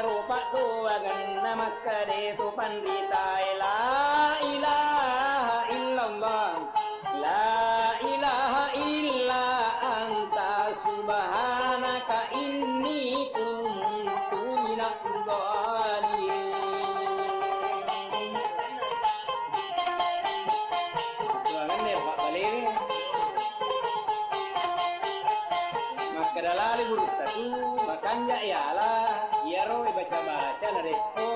rupa tuagan namakare tu pandita la ilaha illallah la ilaha illa anta subhanaka inni kuntu minadh dhalimin. Tuagan ni Pak Balik Makadalali guru tatu makanja ialah yaro baca-baca naresto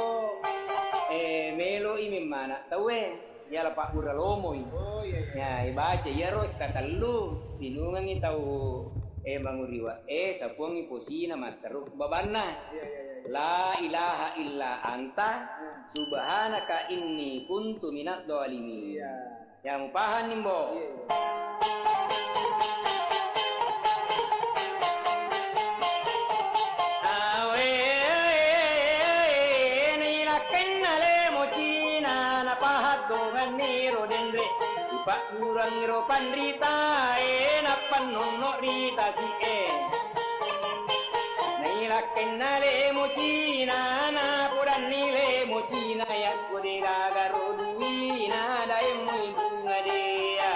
melo imimana tawe ialah Pak Buralomo Oh iya iya. ya ibaca yaro katalu tinungan ni tahu manguriwa sapuang iposina mataru babanna Iya iya iya. la ilaha illa anta subhanaka inni kuntu minadh dhalimin. Iya. Yang paham nimbo. Iya. Niro dendre ipak kurang ro pandrita napan nonno rita si naila kenale mochina na puran nile mochina ya kudira garudina dai muy bungadea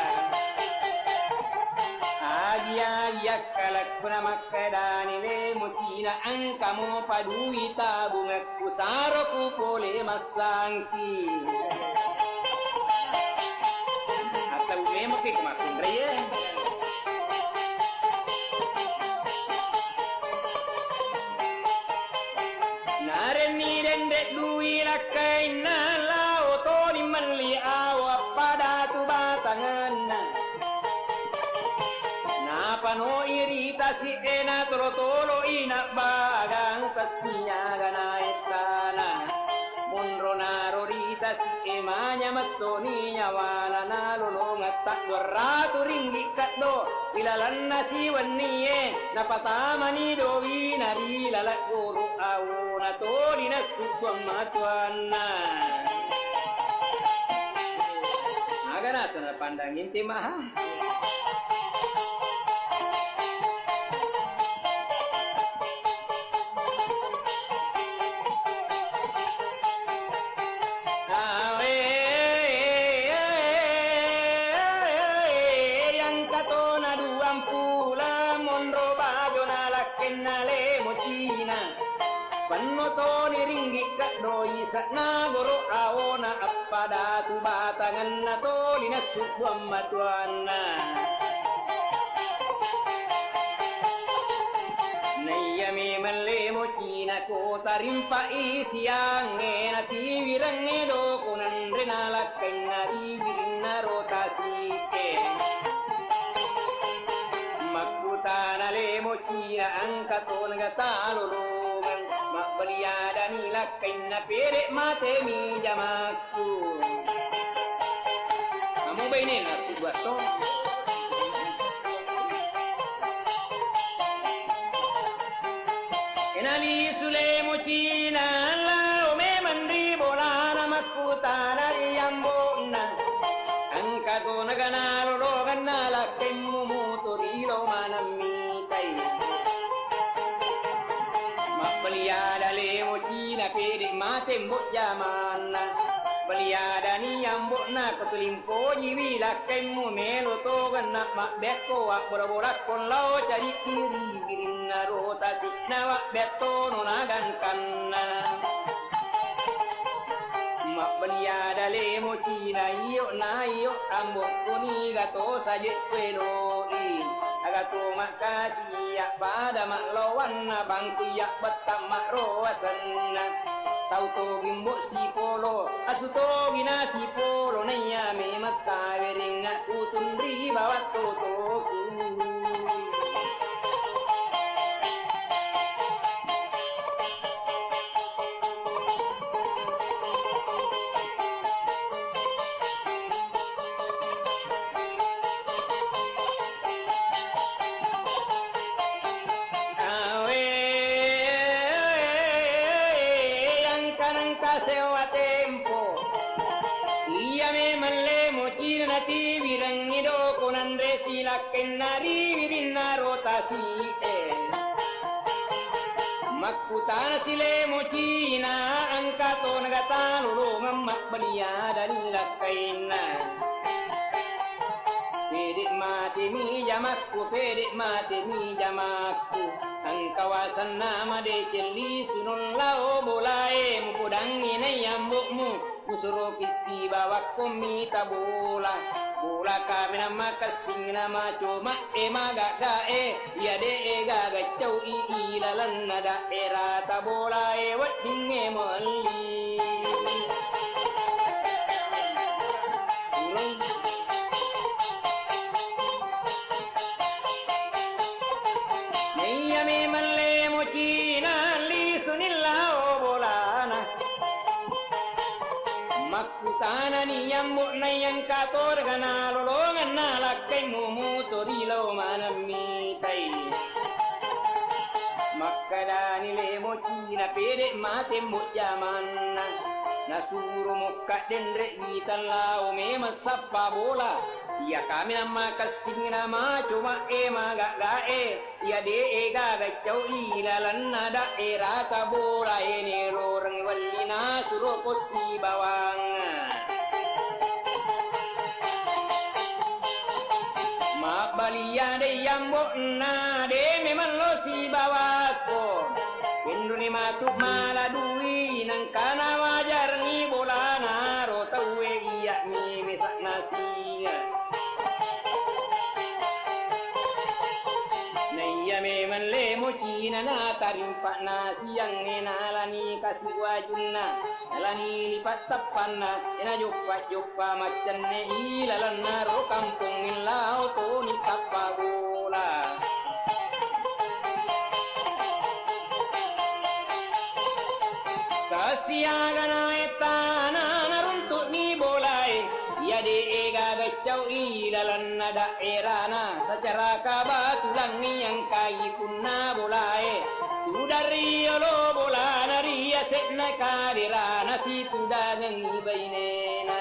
agia yakkalak kuna makkadani le mochina angkamo paduita bunga kusaro ku pole masangki Memang kek makin raya. Nareni dendek dui lakai nalau toni meli awak pada tu batangan. Napa no iritasi ena tolo ina bagang kasinya gana istana. Munro naro rita si emanya matoni nyawana nalolo ngatak 200 ringgit kaddo ilalan nasi waniye napatama ni dowi nari lalak guru awu natoli nasu matuana agak nato na pandangin ti maha Panotoni ringgit kadoi sakna goro aona appada tu batangan natoli nasubuam matuana Nayami male mochina ko tarimpa isiang nati virange do kunan renala kenari virna rotasike Makutana le mochina angkaton gatalolo Baliada nila kaina pere mate mi jamaku. Kamu bainin aku buat to. Kenali sule mochina la ome mandri bolana makutana yambona. Angka to naganalo lo ganala kemu mutorilo manami kai. Baliada le mochina pede mate mbok jamana baliada ni ambok na ketulimpo jiwi lakemu melo to gana mak beko wak bora-bora kon lau cari kiri giring narota tikna wak beto nonagan kanna mak baliada le mochina iyo na iyo ambok kuni gato saje kweloi agato makasi yak pada mak lawan bang tiyak betam mak roasanna tau to gimbok si polo asuto gina si polo naya me makka weringa utundri bawat to Nati virangido con Andres y la que nari virinna rota si Makutana sile mochina angkato nagata lulungan makbalia dan lakaina. Pedik mati mi jamakku, pedik mati mi jamakku. Ang kawasan nama de celi sunun lao bolae mukudang ini yambukmu. Usuro kisi bawa komita bola. Bola kami nama kasing nama cuma magagae. Ya de gaga cau ilalan nada era tabola wadinge mali. Makutana ni yambo na yang kator gana lolongan na lakay mumu torilaw manamitai. Makada ni lemo china pede mate mo jaman na nasuro mukka dendre itan lao me masappa bola. Ya kami nama kasing nama cuma magagae. Ya de gaga cau ilalan nada era tabola ini lorong walina suro kosi bawang. Mabalia de yambo na de memang lo si bawako. Induni matuk maladui nang kana wajar ni bola naro tawe iya ni mesak nasi. Memang lemo cina na tarimpak na siang nalani kasih wajunna nalani lipat tapanna ena joppa macan ne ilalan naro kampung ilau to ni tapagola. Kasiagana etana naruntuk ni bolai. Ya de gagacau ilalan nada erana secara kabatulan ni yang kai punna bolae tudari lo bola nari asetna kadirana si tudangan ibainena.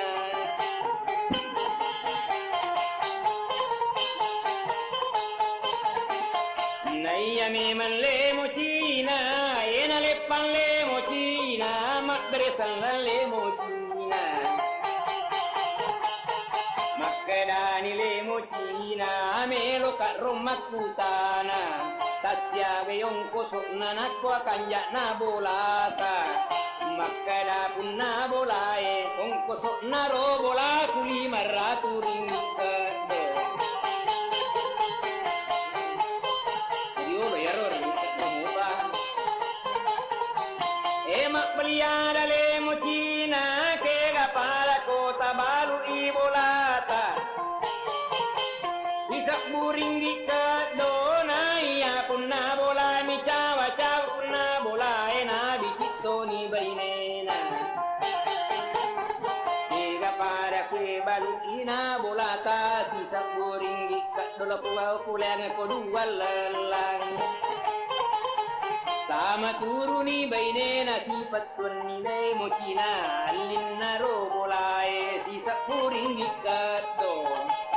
Naya memang lemo cina ena lepan lemo cina mak beresan lemo cina. Makadani lemo cina melo kat rumah kutana. Tasya gayong kusok na nakwa kanya na bolata. Makada pun na bolae kung kusok na ro bola kuli maratu ringka. Serius ya ro ringka muka. Emak beliada lemo cina ke gapala kota baru ibolata. Isak buring di kedona iya pun na bola mi cawa pun na bola ena bicito ni bainena. Ega para kue balu ina bolata isak buring di kedola pulang kedua lelang. Sama turuni bainena sifat tun nilai mocina alin naro bola isak buring di kedona.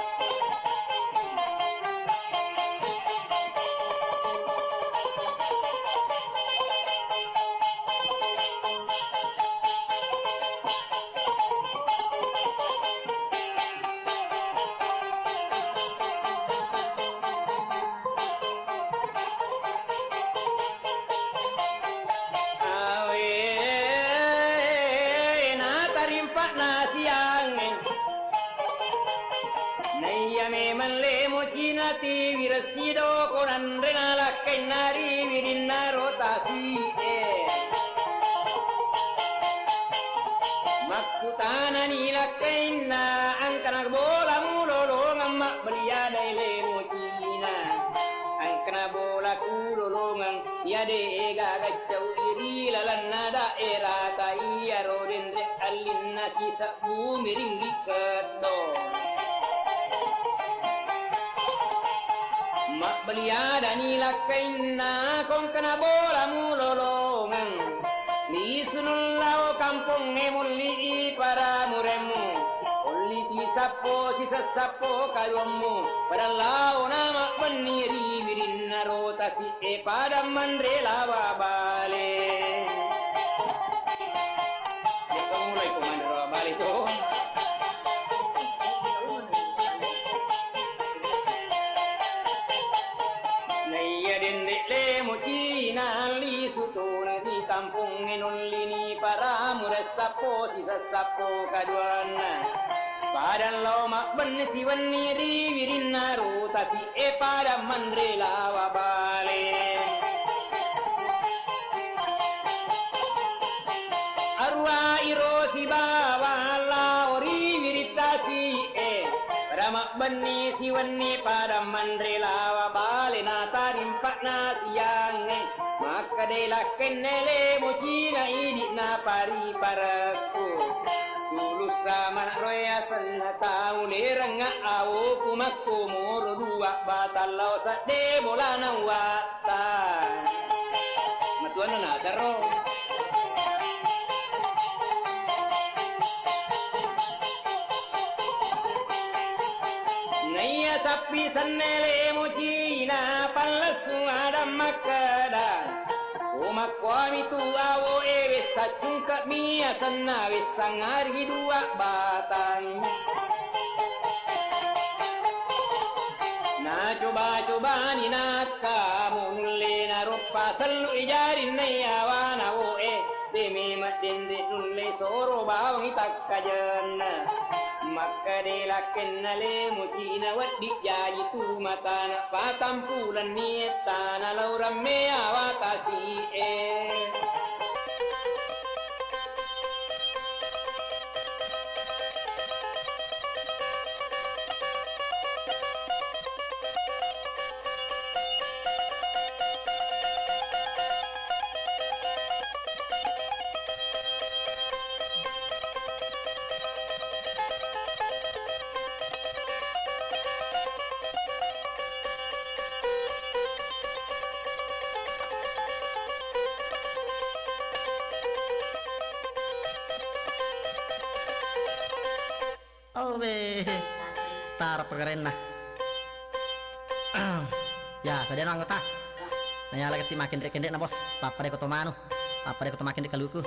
Ti virasido konan renala kainari virinna rotasi Makutana nila kaina angkana bola mulolo ngamma belia daile mocina angkana bola kulolongan ya de gaga cau iri lalan nada era tai arodin re alinna kisa bumiringi kedo mak belia dani lakaina kong kena bola mulolongan ni sunul lao kampung ne mulli para muremu ulli ti si sassapo kayommu padallau nama beniri wirin narota si padam mandre lawa bale. Ito mulai kumandro bale to. Naya dende le mucina li sutuna di kampung inulini para murassapo si sassapo kaduana. Padan loma ben si wani di wirin naruta si pada mandre lawa bale. Arwa iro si bawa lauri wirita si Rama beni si wani pada mandre lawa bale nata rimpak na siang maka dela kenele mocina ini na pari paraku. Tulus sama roya sana tahu lerang awo kumakku moro dua batallau sade bola na wata matuan na daro naya sapi sanele mocina palasu ada makada Umakwami tu awo ewe sacungka mia sana wesangari dua batang. Na coba ni nakamu nulle na rupa selu ijarin na yawana wo demi matinde nulle soro bawang itakkajan. Maka delakenale mucina waddi jayi tu matana patampulan nietana lauramme awatasi Oh be tar pagaren na ya sadya na anggota nanya lagi makin dek na bos papare ko tomano papare ko makin dek kaluku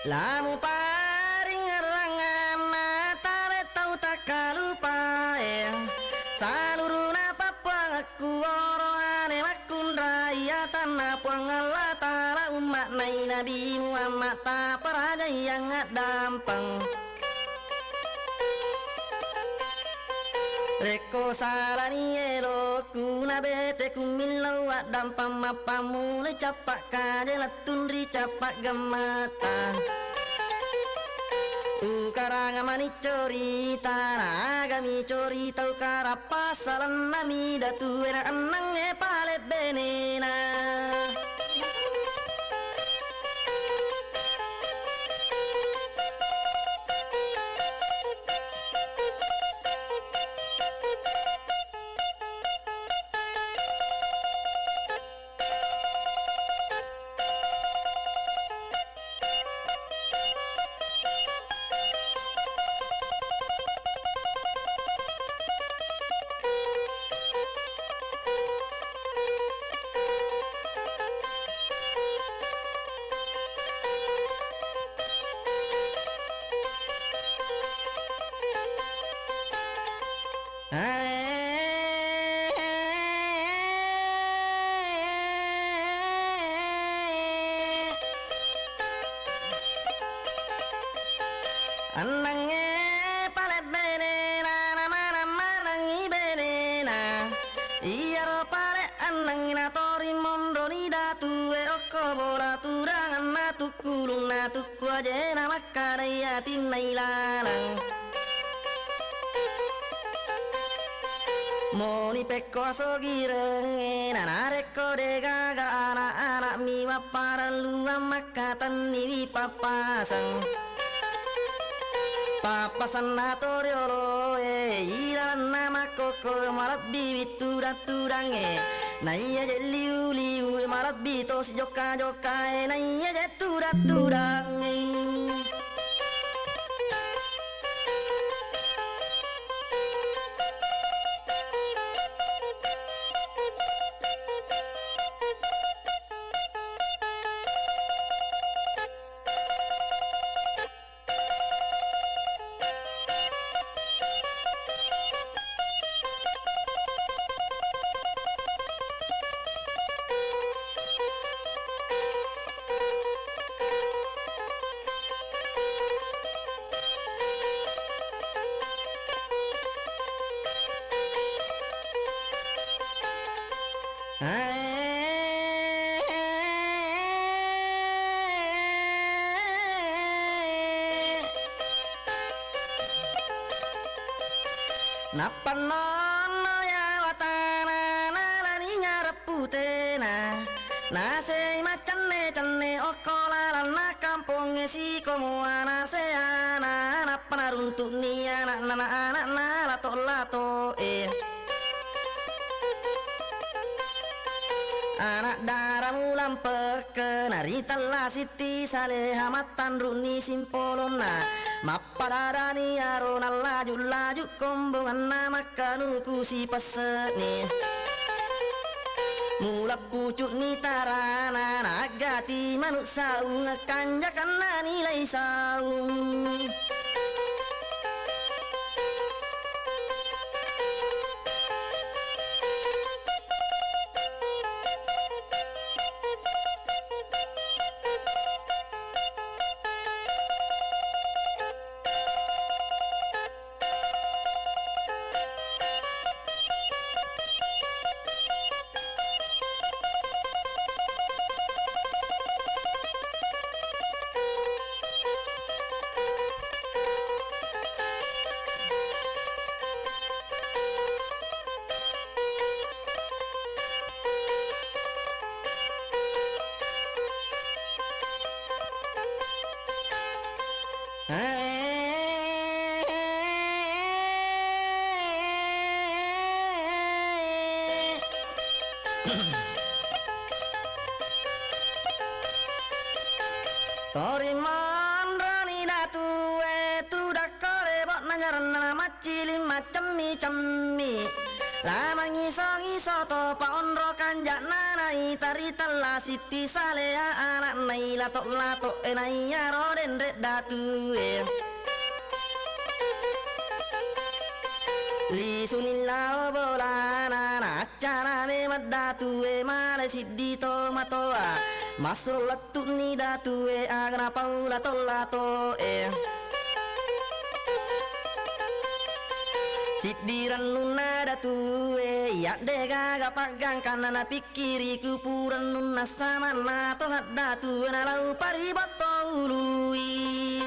Lamu paring rangan tare tau tak kalupae saluruna papuang aku oro ane makun raya tanah puang Allah tala umat na Nabi Muhammad tak pernah yang dampang Reko salani elo kuna bete kumilo wa dampang mapamu le capak kajela tundri capak gemata Ukaranga mani corita nagami corita ukara pasalan nami datu era anang e pale benena Anange pale benena nama nangi benena Iyaro pale anangina tori mondo ni datu e okko bola turangan natu kulung natu kuajena makaraya tinai lalang Moni pekko sogireng nanareko de gaga anak-anak miwa para luang makatan ni papasang Papa sanatorio iran nama koko marat bibit turang naya je liu liu marat bitos joka joka naya je turang Napanono ya watana nalani nyaraputena Nase macane cane okola lana kampung si komuana se ana napana runtuk ni anak anak lato lato Anak darah mulam peke narita la siti saleha matan runi simpolona Mapadarani arona laju laju kombongan nama kanuku si peseni Mula pucuk ni tarana nagati manuk saung kanjakan nilai saung Toriman rani datu tu dakore bot nanyaran macilin macam-mi Lamangi songi soto paonro kanjak nanai tari tala siti salea anak nai latok enai roden red datu Li sunilao bolana nakcana me datue male siddito matoa masro lattu ni datue agna paula tollato Sidiran nuna datue yande gaga pagang kanana pikiri kupuran nuna samana tohat datue na lau paribato ului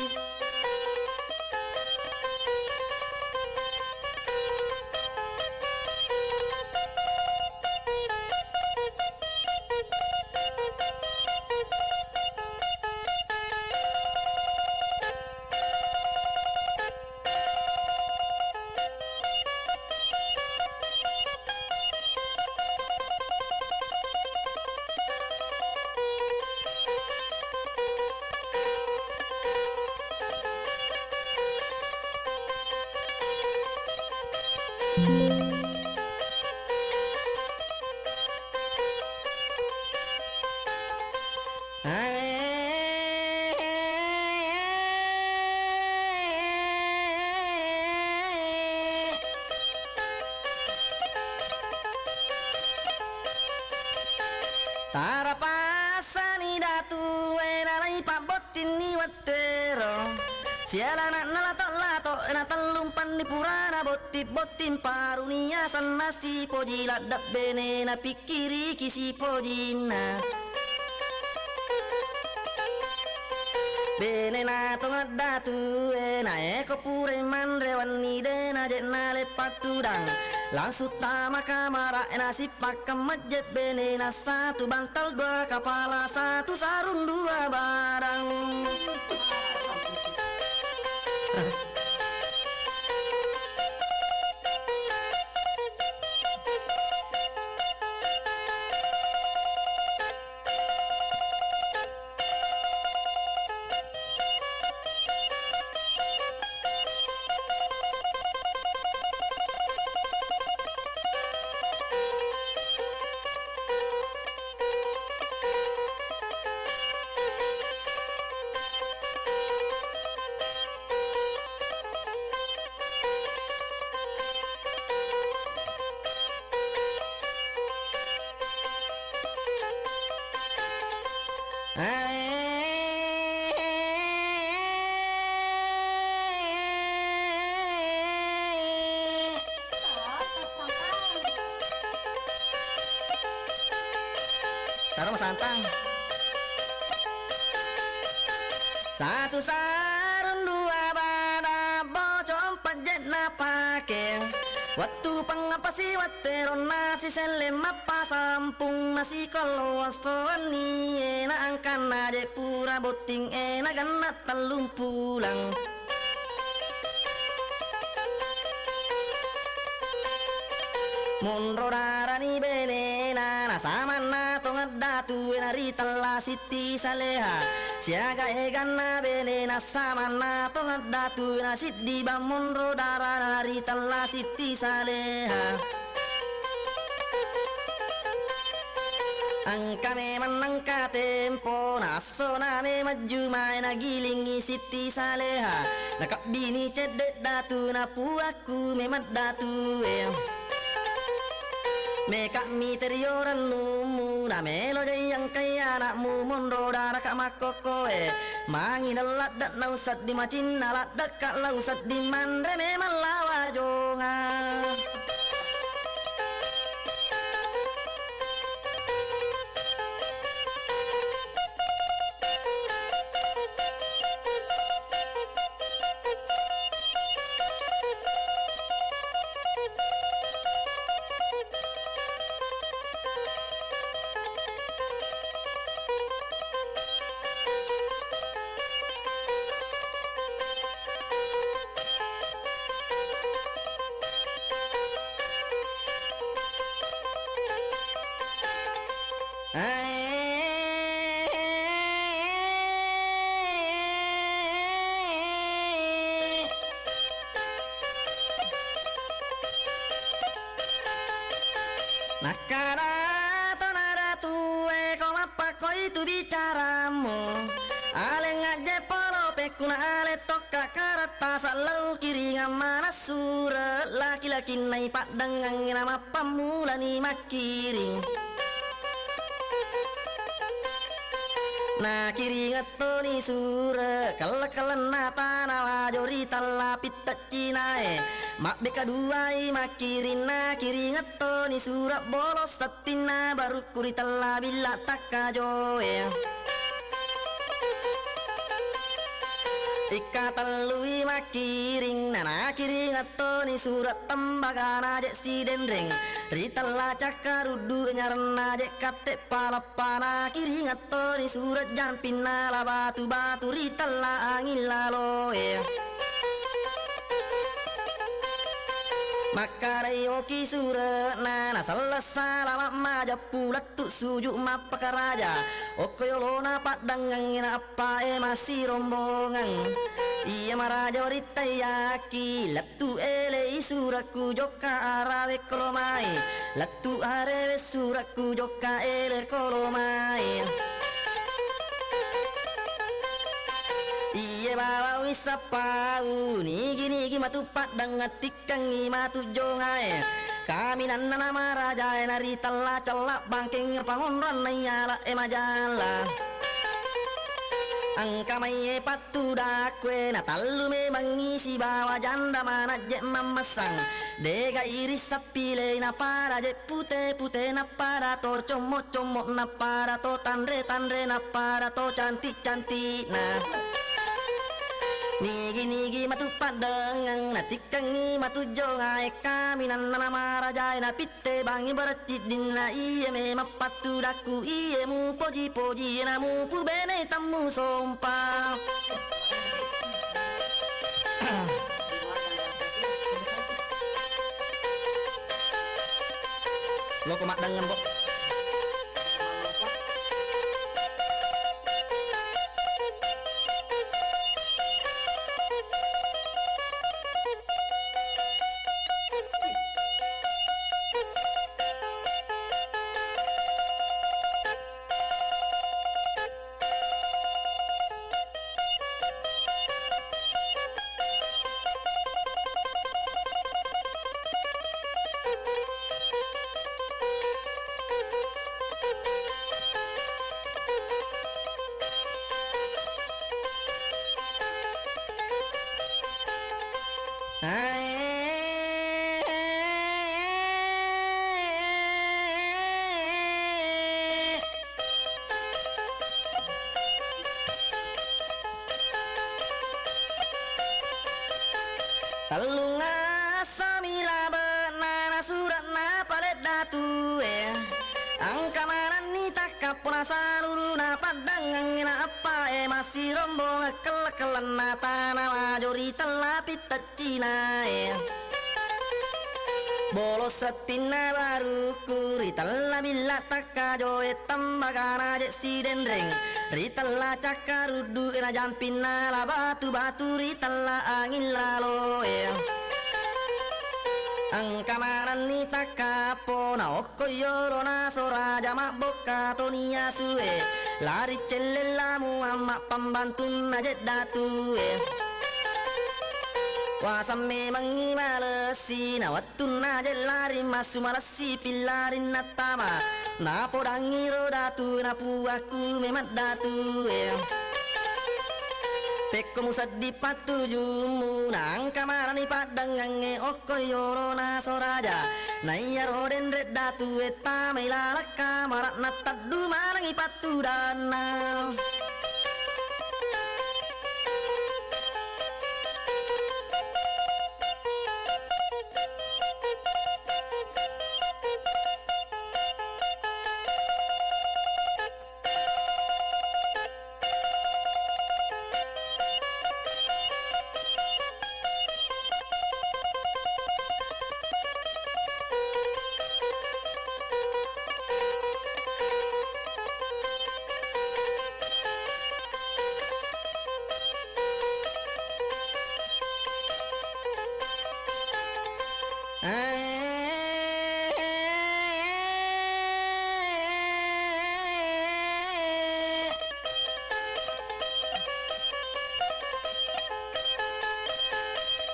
Tara pasani datue nalai pabotin ni watero Siala nak nalato na talumpan ni purana botin parunia sana si poji ladap bene na pikiri kisi pojina Bene na tongat datue na eko pure mandrewan ni dena jena lepat tudang Langsung tama kamara nasi pakam majeb bene na satu bantal dua kepala satu sarung dua barang Taruh santang satu sarung dua bada bocong panjet na pake waktu pangapasi watero nasi selema pasampung nasi kalau wasoni ena angkan aje pura boting ena ganat talung pulang Munro darani benena na samana tongat datu nari tala siti saleha siaga egana benena samana tongat datu na siddi ba munro darana nari tala siti saleha Angka memang angka tempo naso name maju main gilingi siti saleha nakap bini cedek datu na puaku memang datu Meka miterioran numu na melo yang kaya anakmu monro dara kak makoko mangi dalat dak nausat di macin nalat dak kak lausat di mandre memang lawa jonga Nakara tonara tue kau apa kau itu bicaramu Ale ngaje polo pekuna ale tok cakka karata salau kiringan mana sura laki-laki nai padang nama pamulani makiring. Na kiringat toni sura kala nata nawa jori tala pita cinae mak beka duai makirin na kiringat toni sura bolos satina baru kuri tala bila taka joe. Ika talui makiring nana kiring atoni surat tembagana jek si dendreng ritala cakarudu nyarna jek kate palapana kiring atoni surat jampina la batu batu ritala angin laloe. Makarai oki sura nana salasa lama maja pulat tu sujuk mapa karaja okoyolona padang ngina apa masih rombongan iya maraja warita yaki latu ele suraku joka arawe kolomai latu arewe suraku joka ele kolomai. Iye bawa wisapau nigi matu padang ngatikang matu jongae kami nana maraja nari tala celak bangking pangonran nyala majala angka maye patu dakwe na talu memang isi bawa janda mana jek mamasang dega iris sapile na para jek pute na para to comot na para to tandre na para to cantik na nigi matu padang natikangi matu jongai kami nana marajai na pitte bangi baracit dinna iye me mapatu daku iye mu poji na mu pu bene tamu sompa. Lo kemak dengan bok. Talunga samila benana surat na palet datu angka mana ni takapuna saluruna padang ngina apa masih rombong kelan na tanah majori telapit tacina bolos setina baru kuri tala bila takajo tambagana jek si dendreng ritala cakarudu ina jampina la batu ritala angin lalo angka marani takapona okoyorona soraja mak boka tonia suwe lari celelamu amak pambantun najet datu wasame mangi malesi na watun najet lari masu malasi pilarin natama na podangi rodatu na puaku memat datu peko musad di patujumu nang kamarani padang ngange okoyoro na soraja na iya roden red datu eta melala kamarat na taddu marangi patu dana.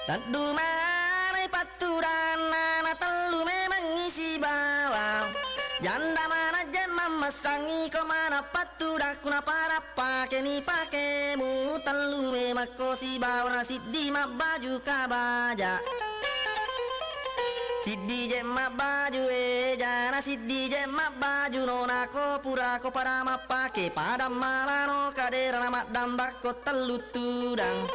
Tadu mana paturana telu memang isi bawah. Janda mana jema masangi ko mana paturaku na para pake ni pakemu telu memang kosi bawah siddi ma baju kabaja. Siddi jema baju jana siddi jema baju nona ko pura ko para ma pake pada malano kadera mak dambak ko telu tudang.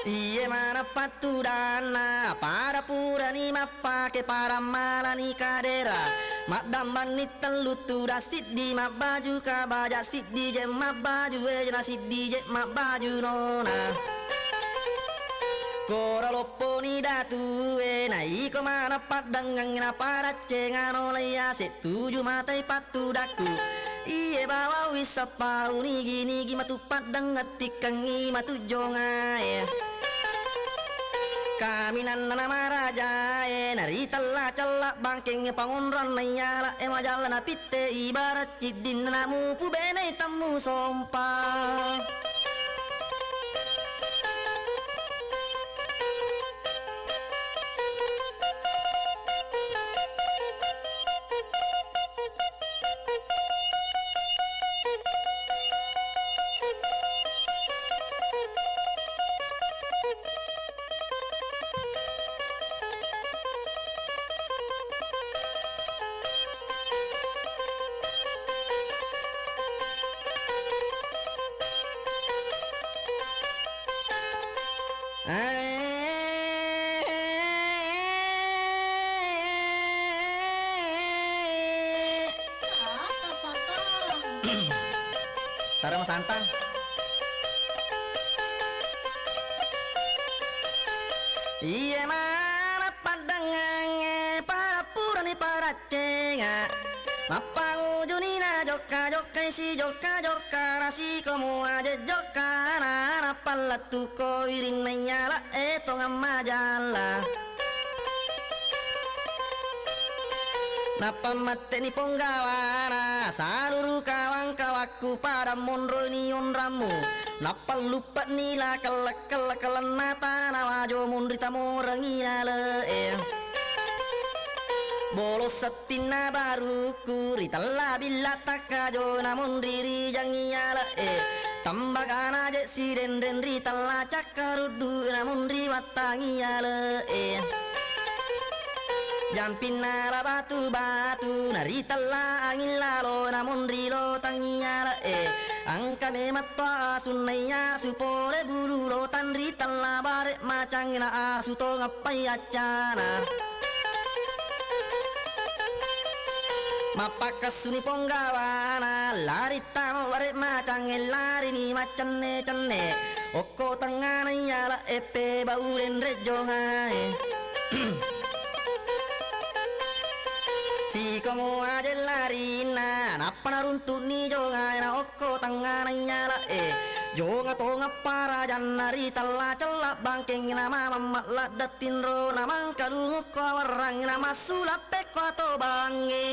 Iye mana paturana para pura ni mapake para malani kadera mak damban ni telu tuda siddi mak baju kabaja siddi je mak baju jana siddi je mak baju nona kora lopo ni datu na iko mana padang ngina para cengano leya setuju matai patudaku. Iye bawa wisapa uni gini matu padang ngatikangi matu jongai. Kami nana maraja nari tala cala bangking pangunran nayala majala na pite ibarat cidin namu pubene tamu sompa. Tara mas santang. Iye mana pandangannya para purani para cenga. Mapa ujunina joka joka si joka joka rasi kamu aja joka na palatu ko iring nayala tonga majala. Napa mate ni ponggawana saluru kawang kawaku pada monro ni onramu. Napa lupa nila kelak kelak kelenata nawajo mundrita morangi ale. Bolo setina baruku ritala bila takajo namun riri jangi ala tambagana je siren den ritala cakarudu namun riwatangi ala Jampina la batu batu naritala angin lalo namun rilo tangiala angka me matwa sunaya supore bulu lo tan ritala bare macangina asuto ngapai acana mapakasuni ponggawana lari tamo bare macangin lari ni macane cane oko tengana yala epe bauren rejongae si kamu aja lari na napana runtun ni jonga na oko tangana nyala jonga tonga para janari tala celak bangking nama mamat ladatin ro nama kalungu ko warang nama sulape ko to bange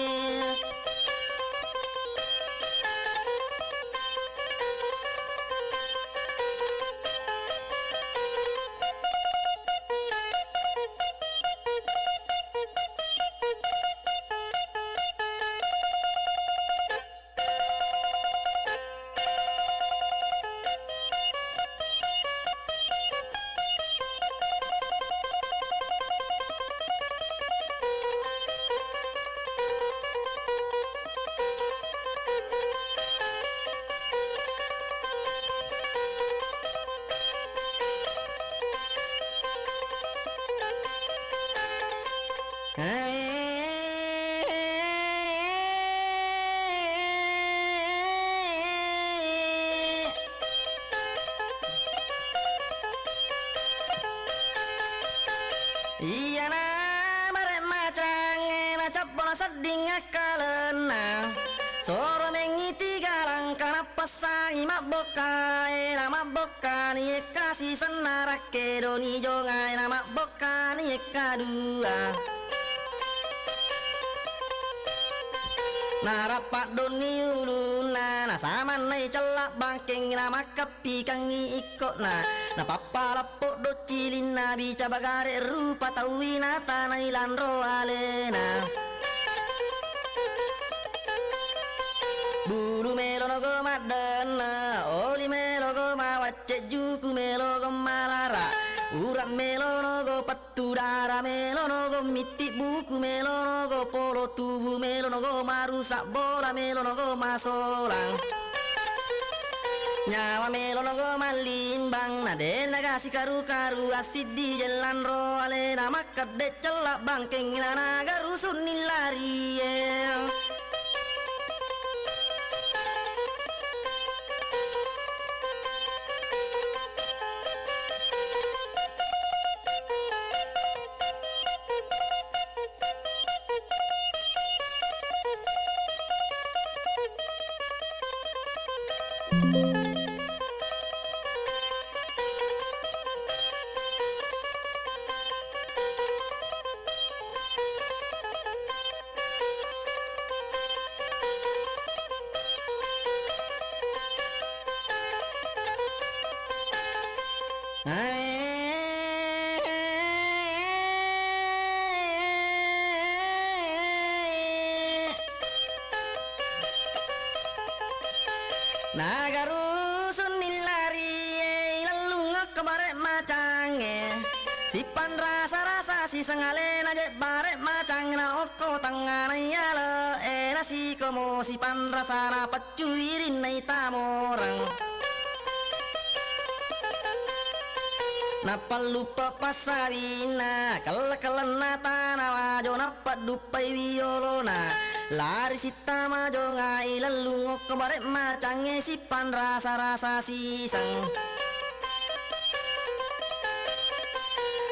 iya na bare macang na capona seding kalena soro mengiti galang kana pasai maboka na maboka ni kasih senarake doni jongai na maboka ni kadua Narapat doni uluna na saman nai celak bangking na makapi kangi ikot na papa lapok do cilin na bica bagare rupa tawi na tanai landro alena bulu melo no go madana oli melo go mawacce juku melo go malara urat melo no go patudara melo no go miti buku melo no go polo tubuh melo no go marusak bola melo no go masolang nyawa melo no go malimbang na den kasih karu-karu asid di jalan roale na makat de celak bangkeng na naga rusun nilari Nagarusun nilari lalu ngekebare macange sipan rasa-rasa si sengale naje bare macang na oko tangan yalo nasi komo sipan rasa na pacuirin na itamorang napal lupa pasarina kala-kala na tanawa jo napat dupai wiolona lari sita majo ngai lalu ngok bare macange sipan rasa-rasa sisang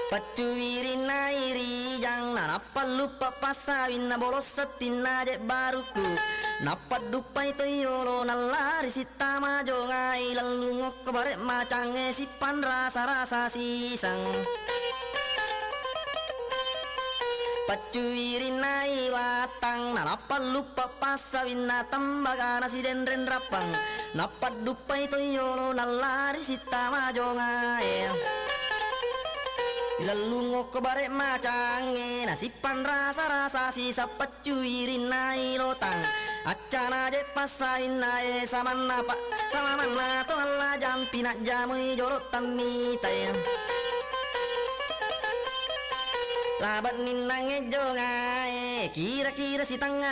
pacuirin na iri jang na napal lupa pasawin na bolos setin na je baruku napat dupai toyolo na lari sita majo ngai lalu ngok bare macange sipan rasa-rasa sisang pacuirin na iwatang na napal lupa pasawin na tambaga na si denren rapang napat dupai toyolo na lari sita majo ngai lalu ngok bare macange na sipan rasa-rasa sisa pacuirin na ilotang acana je pasain na sama napa sama mana to alla jampi nak jamui jorot tamitai labat ninang ejo ngai kira-kira si tangga